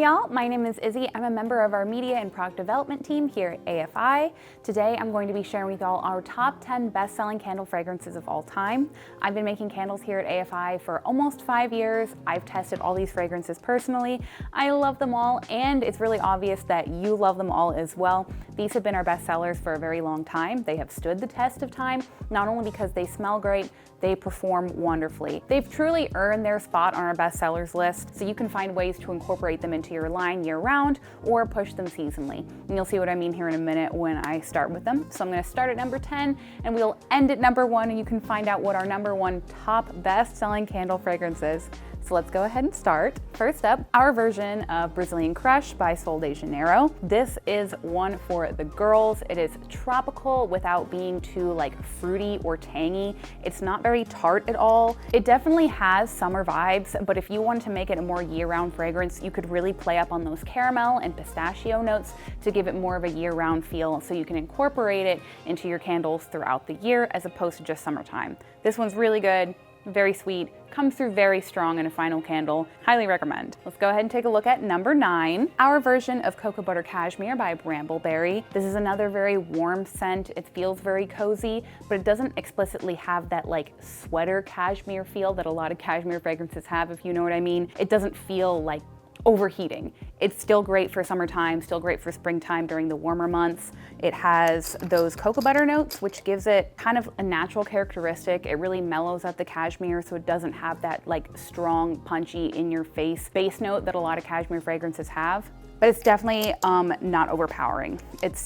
Hey y'all, my name is Izzy. I'm a member of our media and product development team here at AFI. Today I'm going to be sharing with y'all our top 10 best-selling candle fragrances of all time. I've been making candles here at AFI for almost 5 years. I've tested all these fragrances personally. I love them all, and it's really obvious that you love them all as well. These have been our best sellers for a very long time. They have stood the test of time, not only because they smell great, they perform wonderfully. They've truly earned their spot on our best sellers list, so you can find ways to incorporate them into your line year-round or push them seasonally. And you'll see what I mean here in a minute when I start with them. So I'm gonna start at number 10 and we'll end at number 1, and you can find out what our number 1 top best-selling candle fragrance is. So let's go ahead and start. First up, our version of Brazilian Crush by Sol de Janeiro. This is one for the girls. It is tropical without being too fruity or tangy. It's not very tart at all. It definitely has summer vibes, but if you wanted to make it a more year-round fragrance, you could really play up on those caramel and pistachio notes to give it more of a year-round feel, so you can incorporate it into your candles throughout the year as opposed to just summertime. This one's really good. Very sweet, comes through very strong in a final candle. Highly recommend. Let's go ahead and take a look at number 9, our version of Cocoa Butter Cashmere by Brambleberry. This is another very warm scent. It feels very cozy, but it doesn't explicitly have that sweater cashmere feel that a lot of cashmere fragrances have, if you know what I mean. It doesn't feel like overheating. It's still great for summertime, still great for springtime during the warmer months. It has those cocoa butter notes, which gives it kind of a natural characteristic. It really mellows out the cashmere, so it doesn't have that strong, punchy, in-your-face base note that a lot of cashmere fragrances have. But it's definitely not overpowering. It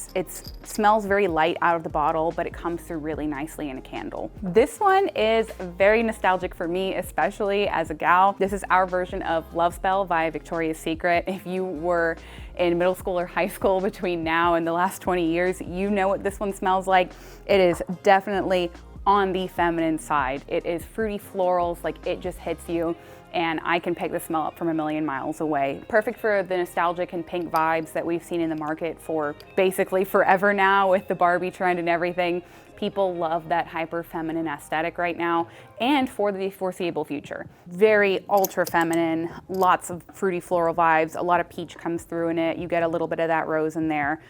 smells very light out of the bottle, but it comes through really nicely in a candle. This one is very nostalgic for me, especially as a gal. This is our version of Love Spell by Victoria's Secret. If you were in middle school or high school between now and the last 20 years, you know what this one smells like. It is definitely on the feminine side. It is fruity florals, it just hits you, and I can pick the smell up from a million miles away. Perfect for the nostalgic and pink vibes that we've seen in the market for basically forever now with the Barbie trend and everything. People love that hyper feminine aesthetic right now and for the foreseeable future. Very ultra feminine, lots of fruity floral vibes, a lot of peach comes through in it. You get a little bit of that rose in there.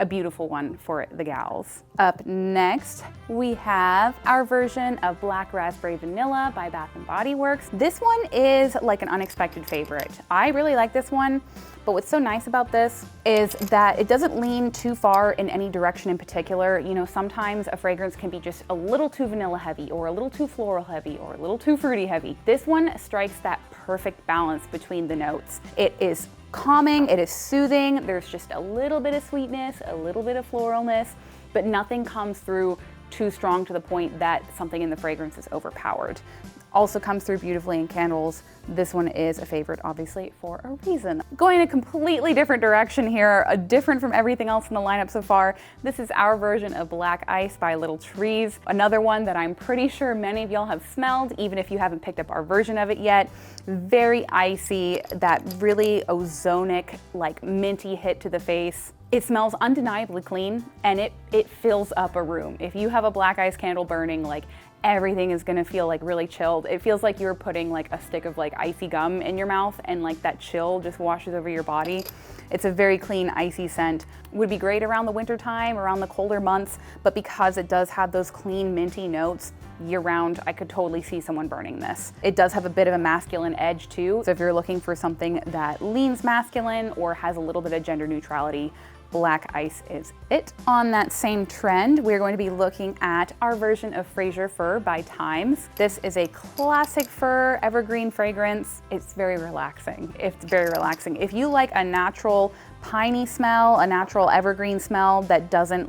A beautiful one for the gals. Up next, we have our version of Black Raspberry Vanilla by Bath & Body Works. This one is an unexpected favorite. I really like this one, but what's so nice about this is that it doesn't lean too far in any direction in particular. You know, sometimes a fragrance can be just a little too vanilla heavy or a little too floral heavy or a little too fruity heavy. This one strikes that perfect balance between the notes. It is calming, it is soothing, there's just a little bit of sweetness, a little bit of floralness, but nothing comes through too strong to the point that something in the fragrance is overpowered. Also comes through beautifully in candles. This one is a favorite, obviously, for a reason. Going a completely different direction here, different from everything else in the lineup so far. This is our version of Black Ice by Little Trees. Another one that I'm pretty sure many of y'all have smelled, even if you haven't picked up our version of it yet. Very icy, that really ozonic, minty hit to the face. It smells undeniably clean, and it fills up a room. If you have a Black Ice candle burning, everything is gonna feel really chilled. It feels like you're putting a stick of icy gum in your mouth, and that chill just washes over your body. It's a very clean, icy scent. Would be great around the winter time, around the colder months, but because it does have those clean, minty notes year round, I could totally see someone burning this. It does have a bit of a masculine edge too, so if you're looking for something that leans masculine or has a little bit of gender neutrality, Black Ice is it. On that same trend, we're going to be looking at our version of Fraser Fur by Times. This is a classic fur evergreen fragrance. It's very relaxing. It's very relaxing. If you like a natural piney smell, a natural evergreen smell that doesn't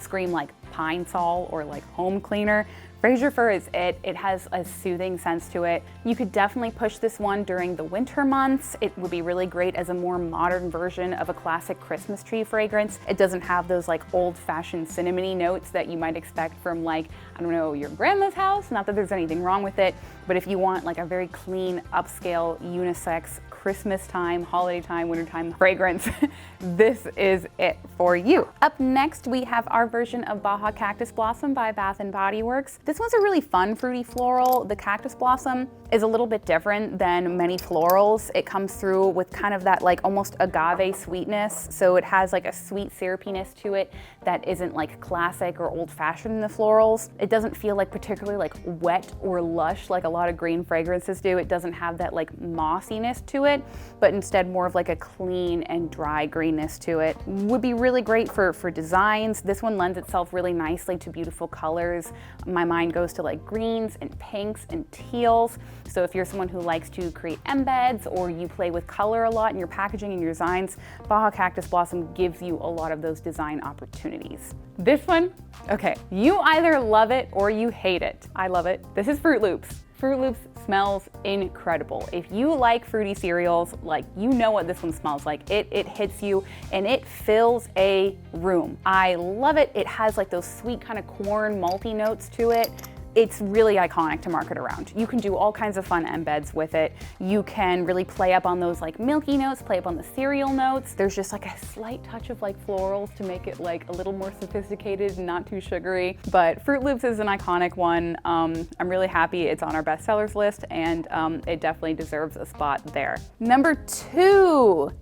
scream Pine Sol or home cleaner, Fraser Fur is it. It has a soothing sense to it. You could definitely push this one during the winter months. It would be really great as a more modern version of a classic Christmas tree fragrance. It doesn't have those old-fashioned cinnamony notes that you might expect from I don't know, your grandma's house. Not that there's anything wrong with it, but if you want a very clean, upscale, unisex, Christmas time, holiday time, winter time fragrance, this is it for you. Up next, we have our version of Baja Cactus Blossom by Bath & Body Works. This one's a really fun fruity floral. The Cactus Blossom is a little bit different than many florals. It comes through with kind of that like almost agave sweetness. So it has like a sweet syrupiness to it that isn't like classic or old-fashioned in the florals. It doesn't feel like particularly like wet or lush like a lot of green fragrances do. It doesn't have that like mossiness to it, but instead more of like a clean and dry greenness to it. Would be really great for designs. This one lends itself really nicely to beautiful colors. My mind goes to like greens and pinks and teals. So if you're someone who likes to create embeds or you play with color a lot in your packaging and your designs, Baja Cactus Blossom gives you a lot of those design opportunities. This one, okay, you either love it or you hate it. I love it. This is Fruit Loops. Fruit Loops smells incredible. If you like fruity cereals, like you know what this one smells like. It hits you and it fills a room. I love it. It has like those sweet kind of corn malty notes to it. It's really iconic to market around. You can do all kinds of fun embeds with it. You can really play up on those like milky notes, play up on the cereal notes. There's just like a slight touch of like florals to make it like a little more sophisticated and not too sugary. But Fruit Loops is an iconic one. I'm really happy it's on our bestsellers list, and it definitely deserves a spot there. Number 2.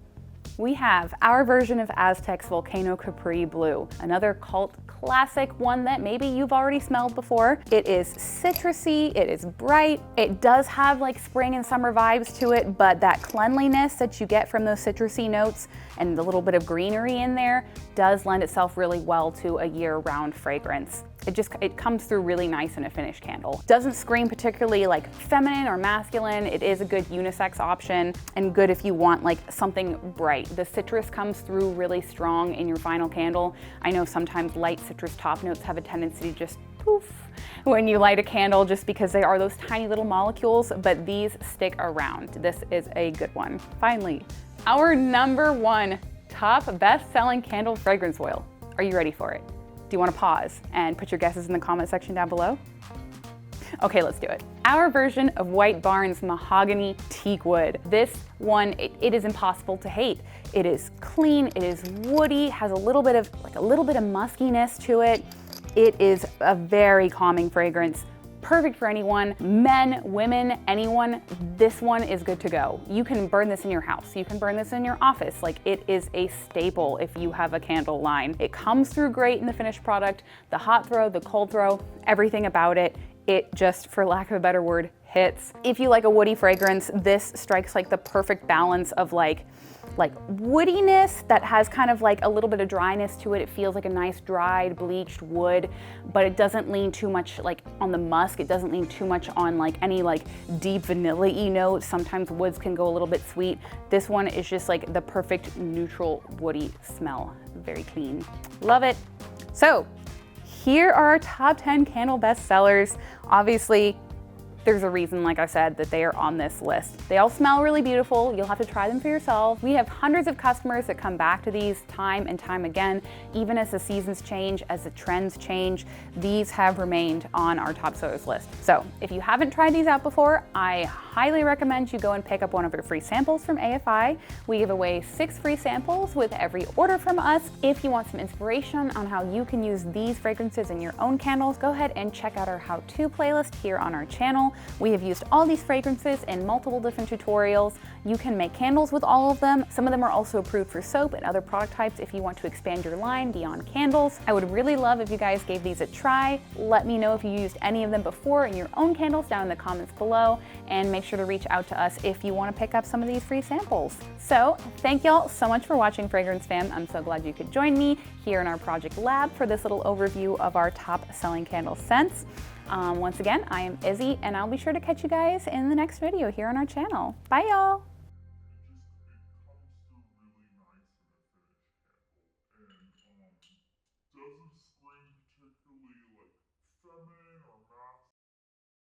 We have our version of Aztec's Volcano Capri Blue, another cult classic, one that maybe you've already smelled before. It is citrusy, it is bright, it does have like spring and summer vibes to it, but that cleanliness that you get from those citrusy notes and the little bit of greenery in there does lend itself really well to a year-round fragrance. It comes through really nice in a finished candle. Doesn't scream particularly like feminine or masculine. It is a good unisex option and good if you want like something bright. The citrus comes through really strong in your final candle. I know sometimes light citrus top notes have a tendency to just poof when you light a candle just because they are those tiny little molecules, but these stick around. This is a good one. Finally, our number 1 top best-selling candle fragrance oil. Are you ready for it? Do you want to pause and put your guesses in the comment section down below? Okay, let's do it. Our version of White Barn's Mahogany Teak Wood. This one, it is impossible to hate. It is clean, it is woody, has a little bit of muskiness to it. It is a very calming fragrance. Perfect for anyone, men, women, anyone. This one is good to go. You can burn this in your house. You can burn this in your office. Like, it is a staple if you have a candle line. It comes through great in the finished product. The hot throw, the cold throw, everything about it. It just, for lack of a better word, hits. If you like a woody fragrance, this strikes like the perfect balance of like woodiness that has kind of like a little bit of dryness to it. It feels like a nice dried bleached wood, but it doesn't lean too much like on the musk. It doesn't lean too much on like any like deep vanilla-y notes. Sometimes woods can go a little bit sweet. This one is just like the perfect neutral woody smell. Very clean. Love it. So here are our top 10 candle bestsellers. Obviously, there's a reason, like I said, that they are on this list. They all smell really beautiful. You'll have to try them for yourself. We have hundreds of customers that come back to these time and time again. Even as the seasons change, as the trends change, these have remained on our top sellers list. So if you haven't tried these out before, I highly recommend you go and pick up one of your free samples from AFI. We give away 6 free samples with every order from us. If you want some inspiration on how you can use these fragrances in your own candles, go ahead and check out our how-to playlist here on our channel. We have used all these fragrances in multiple different tutorials. You can make candles with all of them. Some of them are also approved for soap and other product types if you want to expand your line beyond candles. I would really love if you guys gave these a try. Let me know if you used any of them before in your own candles down in the comments below, and make sure to reach out to us if you want to pick up some of these free samples. So thank y'all so much for watching, Fragrance Fam. I'm so glad you could join me here in our project lab for this little overview of our top selling candle scents. Once again, I am Izzy, and I'll be sure to catch you guys in the next video here on our channel. Bye, y'all. Doesn't scream particularly like feminine.